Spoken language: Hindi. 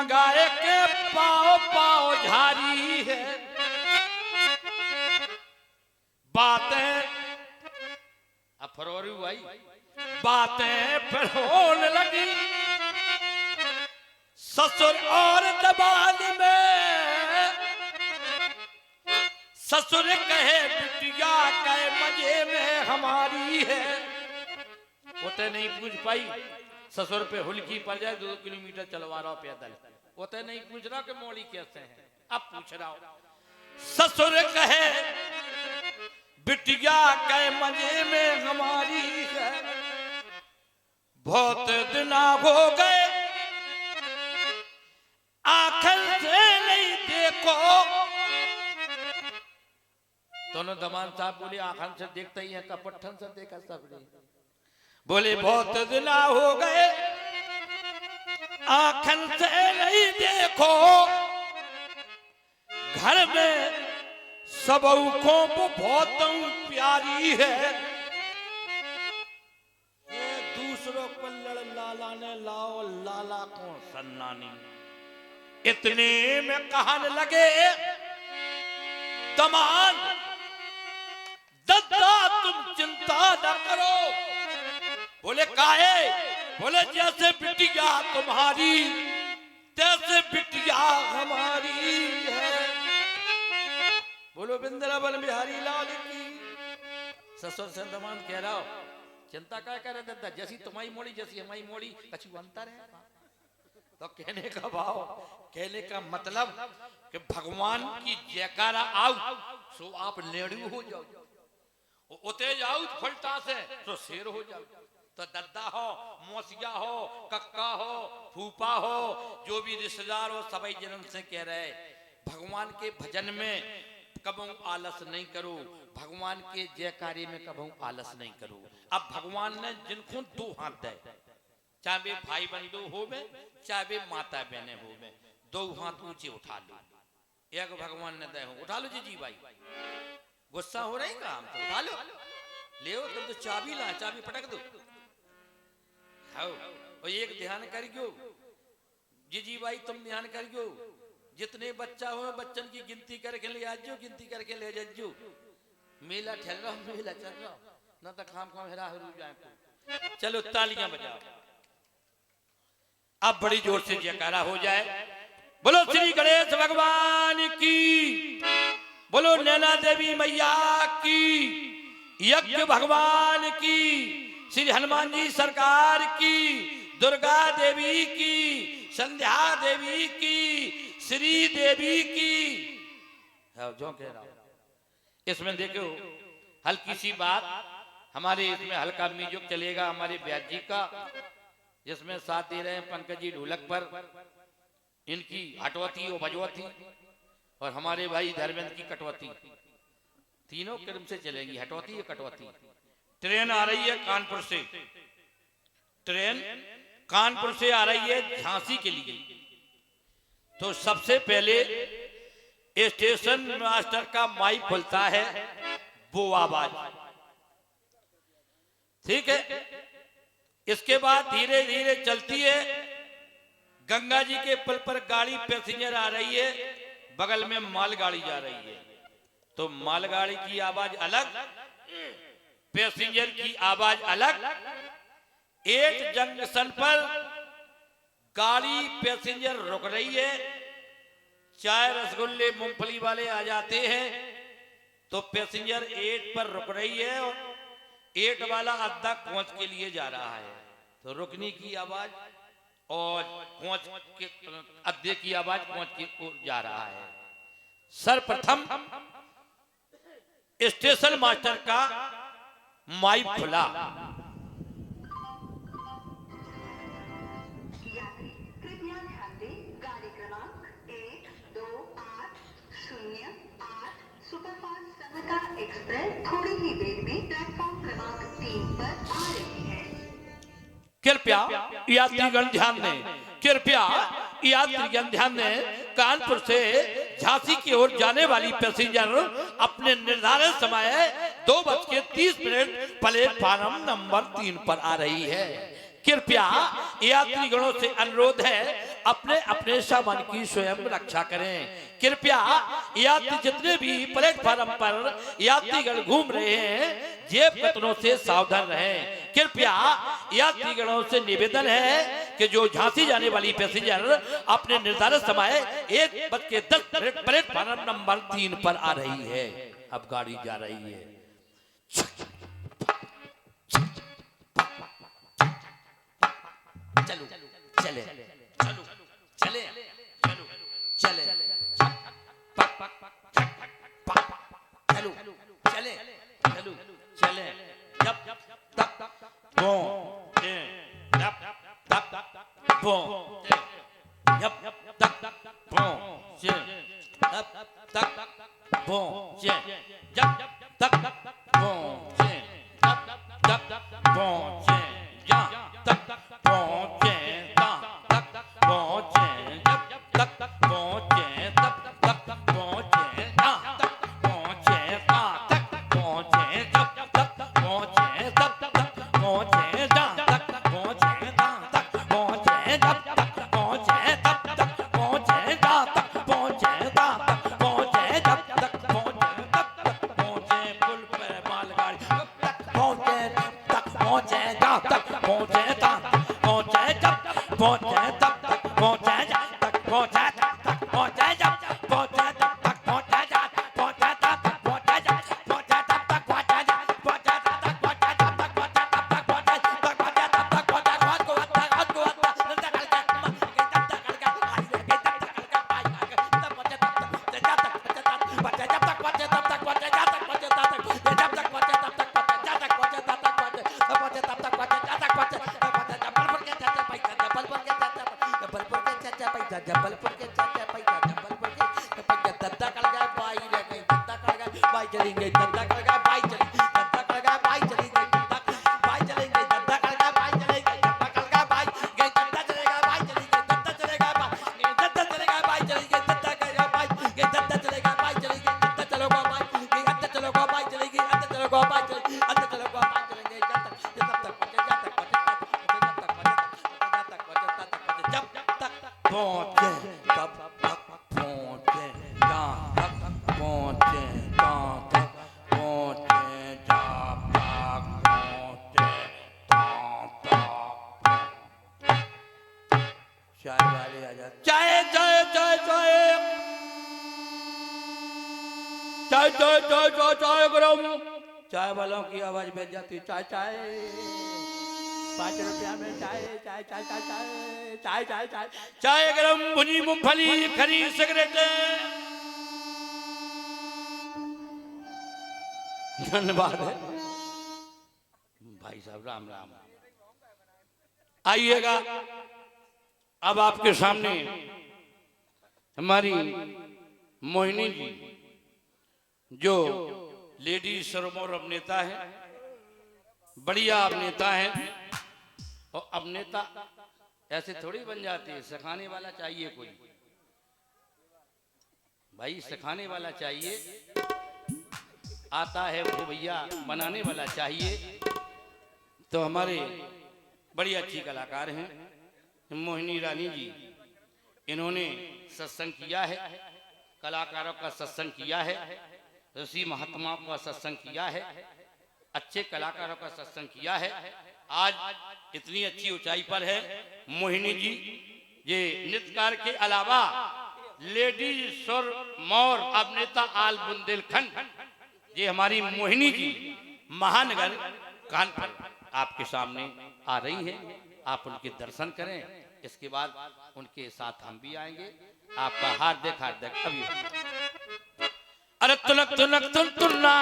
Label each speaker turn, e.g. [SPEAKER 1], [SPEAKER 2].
[SPEAKER 1] मंगाए के पाओ पाओ झारी है। बातें अब फरवरी हुई, बातें फिर होने लगी ससुर और दबान में। ससुर कहे बिटिया कहे मजे में हमारी है। उते नहीं पूछ पाई, ससुर पे हुलकी पड़ जाए 2 किलोमीटर चलवा रहा पैदल। उते नहीं पूछ रहा कि मौली कैसे है, अब पूछ रहा हूं। ससुर कहे बिटिया कहे मजे में हमारी है। बहुत दिन हो गए आंखन से नहीं देखो। दोनों दमान साहब बोले आंखन से देखते ही है, कपट्ठन से देखा सबने। बोले बहुत दिन हो गए आंखन से नहीं देखो। घर में सबऊ को बहुत प्यारी है। दूसरों को लड़ लाला ने लाओ लाला को सन्नानी। इतने में कहने लगे दमाद दद्दा तुम चिंता न करो। बोले काहे? बोले जैसे बिटिया तुम्हारी तैसे बिटिया हमारी है। बोलो वृंदावन बिहारी लाल की। ससुर से दमान कह रहा हो चिंता क्या करे दद्दा, जैसी तुम्हारी मोड़ी जैसी हमारी मोड़ी कछु अंतर है। तो कहने का भाव, कहने का मतलब कि भगवान की जयकारा आओ सो आप नेड़ू हो जाओ, उते जाओ फलटा से तो शेर हो जाओ। तो दद्दा हो, मौसिया हो, कक्का हो, फूफा हो, जो भी रिश्तेदार हो सभी जन्म से कह रहे भगवान के भजन में कबू आलस नहीं करो, भगवान के जयकारे में कबू आलस नहीं करो। अब भगवान ने जिनको 2 हाथ दे, चाहे वे भाई बंधु हो में चाहे वे माता बहने हो में, 2 हाथ ऊंचे उठा लो। एक भगवान ने दे हो, उठा लो जी भाई। गुस्सा हो रही का हम तो उठा लो, ले तुम तो चाबी ला, चाबी पटक दो। हाँ, और एक ध्यान करियो जी भाई, तुम ध्यान करियो जितने बच्चा हो बच्चन की गिनती करके ले आजो, गिनती करके ले जाजो। मेला ठहर रहा, मेला चल रहा ना तो खाम खाम हेरा हरू जाए। चलो तालियां बजाओ, अब बड़ी जोर से जयकारा हो जाए। बोलो श्री गणेश भगवान की, बोलो नैना देवी मैया की, यज्ञ भगवान की, श्री हनुमान जी सरकार की, दुर्गा देवी की, संध्या देवी की, श्री देवी की। जो कह रहा हूं इसमें देखो हल्की सी बात, हमारे इसमें हल्का म्यूजिक चलेगा हमारे ब्याज जी का, जिसमें साथ दे रहे हैं पंकज जी ढोलक पर, इनकी हटवती और बजवती, और हमारे भाई धर्मेंद्र की कटवती। तीनों क्रम से चलेंगी, हटवती या कटवती। ट्रेन आ रही है कानपुर से, ट्रेन कानपुर से आ रही है झांसी के लिए। तो सबसे पहले स्टेशन मास्टर का माइक खुलता है, वो आवाज ठीक है। इसके बाद धीरे धीरे चलती है, गंगा जी के पुल पर गाड़ी पैसेंजर आ रही है, बगल में मालगाड़ी जा रही है। तो मालगाड़ी की आवाज अलग, पैसेंजर की आवाज अलग। एक जंक्शन पर गाड़ी पैसेंजर रुक रही है, चाय रसगुल्ले मूंगफली वाले आ जाते हैं, तो पैसेंजर 8 पर रुक रही है और 8 वाला अद्दा कोच के लिए जा रहा है। तो रुकने की आवाज और कोच के अद्दे की आवाज कोच की ओर जा रहा है। सर्वप्रथम स्टेशन मास्टर का माइक खुला।
[SPEAKER 2] एक्सप्रेस थोड़ी ही देर में प्लेटफॉर्म क्रमांक 3 पर आ रही है।
[SPEAKER 1] कृपया यात्रीगण ध्यान दें, कृपया यात्रीगण ध्यान दें। कानपुर से झांसी की ओर जाने वाली पैसेंजर अपने निर्धारित समय 2:30 प्लेटफार्म नंबर 3 पर आ रही है। कृपया यात्रीगणों से अनुरोध है, अपने अपने सामान की स्वयं रक्षा करें। कृपया यात्री जितने भी प्लेटफार्म पर यात्रीगण घूम रहे हैं जेब कतरों से सावधान रहें। कृपया यात्रीगणों से निवेदन है कि जो झांसी जाने वाली पैसेंजर अपने निर्धारित समय 1:10 प्लेटफार्म नंबर 3 पर आ रही है। अब गाड़ी जा रही है। चलो चले चलो चले चलो चले चलो चले चलो चले जब तक बो जब तक बो जब तक बो जब तक बो जब तक बो जब तक बो जा तक पहुंचे तक पहुंचे जब तक पहुंचे तब तक पहुंचे तक पहुंचे तक पहुंचे जब तक पहुंचे तब तक पहुंचे तक पहुंचे तक पहुंचे जब तक पहुंचे तब तक पहुंचे तक पहुंचे तक पहुंचे जब तक पहुंचे तब तक पहुंचे पुल पे मालगाड़ी तक पहुंचे तक पहुंचे जब तक पहुंचे पहुंचे जब पहुंचे तब तक पहुंचे जब तक पहुंचे तक पहुंचे जब पहुंचे तब तक पहुंचे जब पहुंचे तब तक पहुंचे जब पहुंचे तब तक पहुंचे जब पहुंचे तब तक पहुंचे तब तक पहुंचे तब तक पहुंचे तब पहुंचे तब तक पहुंचे जबलपुर के चाचा पैसा जबलपुर के पैसा दद्दा कर गया बाई रह गई दद्दा कर गया बाई चली गई दद्दा कर गया बाई चली दद्दा कर गया बाई चली गई दद्दा बाई चली गई दद्दा कर गया बाई चली गई दद्दा कर गया बाई गई दद्दा चलेगा बाई चली गई दद्दा चलेगा बाई दद्दा चलेगा बाई चली गई दद्दा कर गया बाई गई दद्दा चलेगा बाई चली गई दद्दा चलोगा बाई गई दद्दा चलोगा बाई चली गई दद्दा चलोगा बाई चली दद्दा चलोगा बाई चली गई जब तक पहुंचे जब तक पहुंचे जब तक पहुंचे तब तक पहुंचे जहाँ तक पहुंचे तहाँ तक पहुंचे जहाँ तक पहुंचे तहाँ तक चाय वाले आ जाते चाय चाय चाय चाय चाय चाय चाय चाय चाय गरम चाय वालों की आवाज बेच जाती चाय चाय 5 रुपया में चाय चाय चाय चाय चाय चाय चाय चाय चाय गरम भुनी मूंगफली खरी सिगरेट धन्यवाद है भाई साहब राम राम आइएगा अब आपके सामने हमारी मोहिनी जी जो लेडी सरमोर अभिनेता है बढ़िया अभिनेता है और अभिनेता ऐसे थोड़ी बन जाती है सिखाने वाला चाहिए कोई भाई सिखाने वाला चाहिए आता है वो भैया बनाने वाला चाहिए तो हमारे बड़ी अच्छी कलाकार हैं मोहिनी रानी जी इन्होंने सत्संग किया है कलाकारों का सत्संग किया है ऋषि महात्माओं का सत्संग किया है अच्छे कलाकारों का सत्संग किया है आज इतनी अच्छी ऊंचाई पर है मोहिनी जी ये नृत्यकार के अलावा लेडीज सुर मौर अभिनेता आल बुंदेलखंड ये हमारी मोहिनी जी महानगर कानपुर आपके सामने आ रही है आप उनके दर्शन करें इसके बाद उनके साथ हम भी आएंगे आपका हार्दिक हार्दिक अभिनंदन अरे तुलक तुलक तुल तुलना